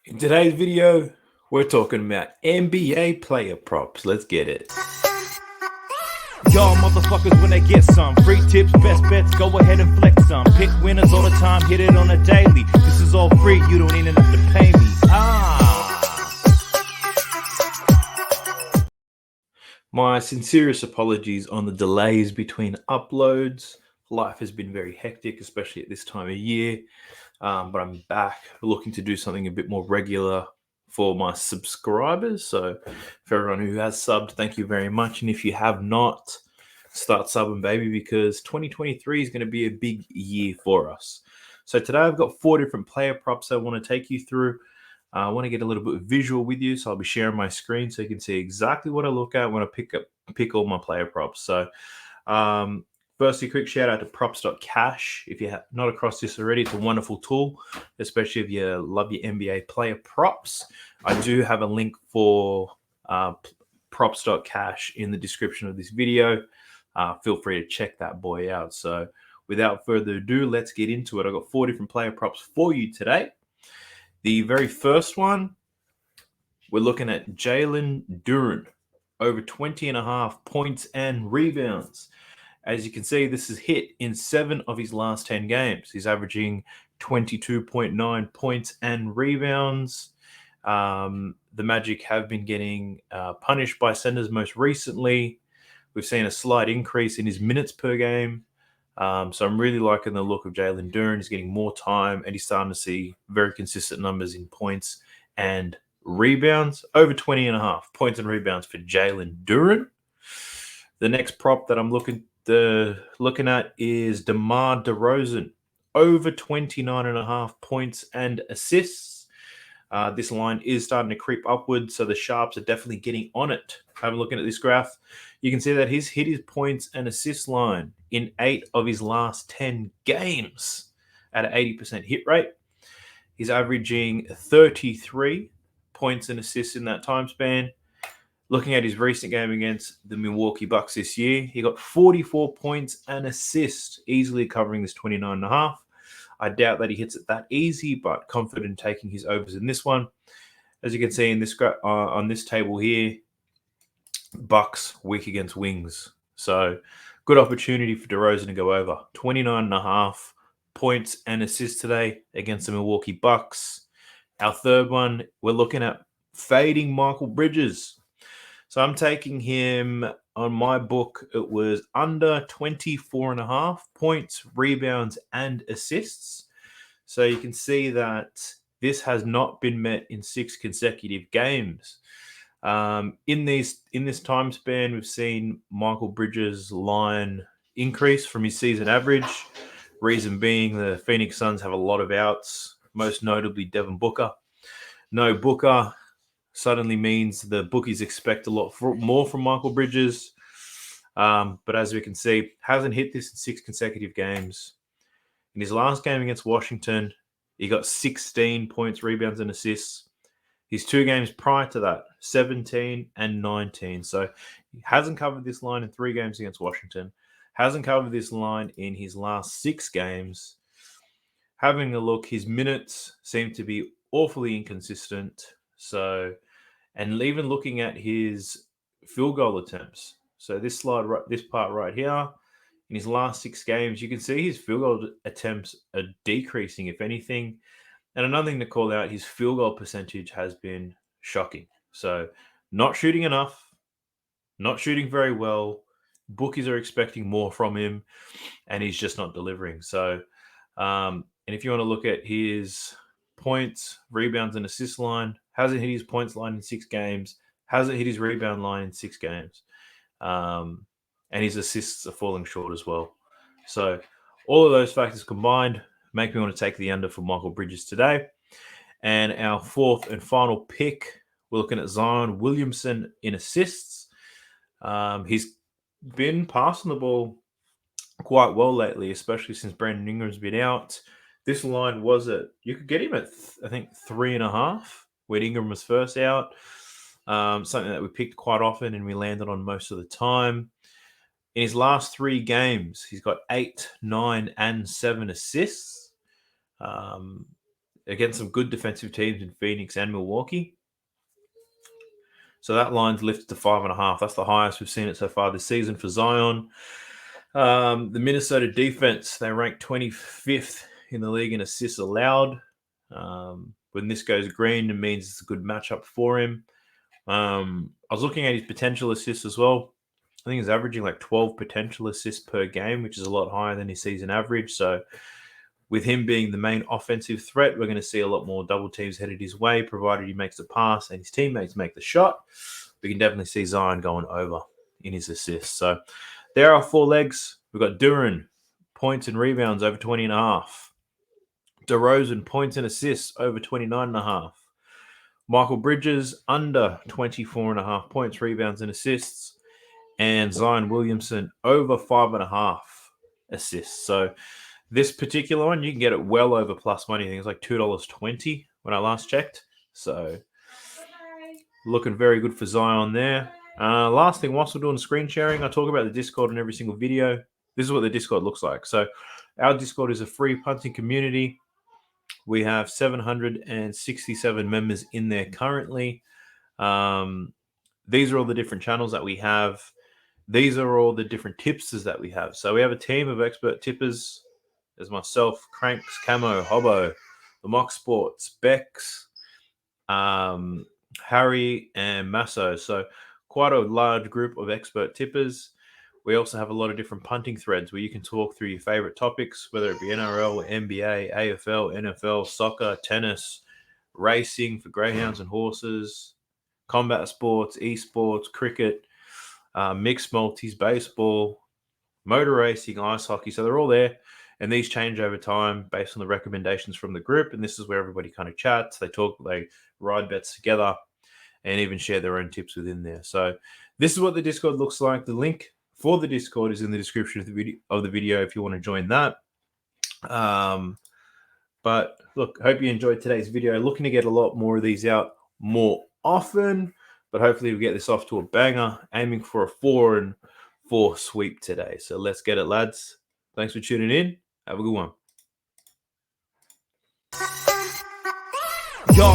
In today's video, we're talking about NBA player props. Let's get it. Y'all motherfuckers when they get some free tips, best bets, go ahead and flex some. Pick winners all the time, hit it on a daily. This is all free, you don't even have to pay me. My sincerest apologies on the delays between uploads. Life has been very hectic, especially at this time of year. But I'm back looking to do something a bit more regular for my subscribers. So for everyone who has subbed, thank you very much. And if you have not, start subbing, baby, because 2023 is going to be a big year for us. So today I've got 4 different player props I want to take you through. I want to get a little bit visual with you, so I'll be sharing my screen so you can see exactly what I look at when I pick all my player props. So firstly, quick shout out to props.cash. If you're not across this already, it's a wonderful tool, especially if you love your NBA player props. I do have a link for props.cash in the description of this video. Feel free to check that boy out. So without further ado, let's get into it. I've got 4 different player props for you today. The very first one, we're looking at Jalen Duren, over 20.5 points and rebounds. As you can see, this is hit in 7 of his last 10 games. He's averaging 22.9 points and rebounds. The Magic have been getting punished by centers most recently. We've seen a slight increase in his minutes per game. So I'm really liking the look of Jalen Duren. He's getting more time, and he's starting to see very consistent numbers in points and rebounds. Over 20.5 points and rebounds for Jalen Duren. The next prop that I'm looking at is DeMar DeRozan. Over 29.5 points and assists. This line is starting to creep upward, so the Sharps are definitely getting on it. Have a look at this graph. You can see that he's hit his points and assist line in 8 of his last 10 games at an 80% hit rate. He's averaging 33 points and assists in that time span. Looking at his recent game against the Milwaukee Bucks this year, he got 44 points and assists, easily covering this 29.5. I doubt that he hits it that easy, but confident in taking his overs in this one. As you can see in this on this table here, Bucks weak against wings. So good opportunity for DeRozan to go over. 29.5 points and assists today against the Milwaukee Bucks. Our third one, we're looking at fading Michael Bridges. So I'm taking him on my book. It was under 24.5 points, rebounds, and assists. So you can see that this has not been met in 6 consecutive games. In this time span, we've seen Michael Bridges' line increase from his season average. Reason being, the Phoenix Suns have a lot of outs, most notably Devin Booker. No Booker suddenly means the bookies expect a lot more from Michael Bridges. But as we can see, hasn't hit this in 6 consecutive games. In his last game against Washington, he got 16 points, rebounds, and assists. His 2 games prior to that, 17 and 19. So he hasn't covered this line in 3 games against Washington. Hasn't covered this line in his last 6 games. Having a look, his minutes seem to be awfully inconsistent. So, and even looking at his field goal attempts. So this part right here, in his last 6 games, you can see his field goal attempts are decreasing, if anything. And another thing to call out, his field goal percentage has been shocking. So not shooting enough, not shooting very well. Bookies are expecting more from him, and he's just not delivering. So, and if you want to look at his points, rebounds, and assist line, hasn't hit his points line in 6 games, hasn't hit his rebound line in 6 games. And his assists are falling short as well. So all of those factors combined make me want to take the under for Michael Bridges today. And our 4th and final pick, we're looking at Zion Williamson in assists. He's been passing the ball quite well lately, especially since Brandon Ingram's been out. This line you could get him at, I think, 3.5 when Ingram was first out. Something that we picked quite often and we landed on most of the time. In his last 3 games, he's got 8, 9, and 7 assists. against some good defensive teams in Phoenix and Milwaukee. So that line's lifted to 5.5. That's the highest we've seen it so far this season for Zion. The Minnesota defense, they rank 25th in the league in assists allowed. When this goes green, it means it's a good matchup for him. I was looking at his potential assists as well. I think he's averaging like 12 potential assists per game, which is a lot higher than his season average. So with him being the main offensive threat, we're going to see a lot more double teams headed his way, provided he makes the pass and his teammates make the shot. We can definitely see Zion going over in his assists. So there are 4 legs. We've got Duran, points and rebounds over 20.5. DeRozan, points and assists over 29.5. Michael Bridges, under 24.5 points, rebounds, and assists. And Zion Williamson, over 5.5 assists. So this particular one, you can get it well over plus money. I think it's like $2.20 when I last checked. So looking very good for Zion there. Last thing, whilst we're doing screen sharing, I talk about the Discord in every single video. This is what the Discord looks like. So our Discord is a free punting community. We have 767 members in there currently. These are all the different channels that we have. These are all the different tipsters that we have. So we have a team of expert tippers. There's myself, Cranks, Camo, Hobbo, the Mock Sports, Bex, Harry, and Masso. So quite a large group of expert tippers. We also have a lot of different punting threads where you can talk through your favorite topics, whether it be NRL, NBA, AFL, NFL, soccer, tennis, racing for greyhounds and horses, combat sports, esports, cricket, mixed multis, baseball, motor racing, ice hockey. So they're all there. And these change over time based on the recommendations from the group. And this is where everybody kind of chats. They talk, they ride bets together and even share their own tips within there. So this is what the Discord looks like. The link for the Discord is in the description of the video if you want to join that. But look, hope you enjoyed today's video. Looking to get a lot more of these out more often. But hopefully we'll get this off to a banger. Aiming for a 4-4 sweep today. So let's get it, lads. Thanks for tuning in. Have a good one. Y'all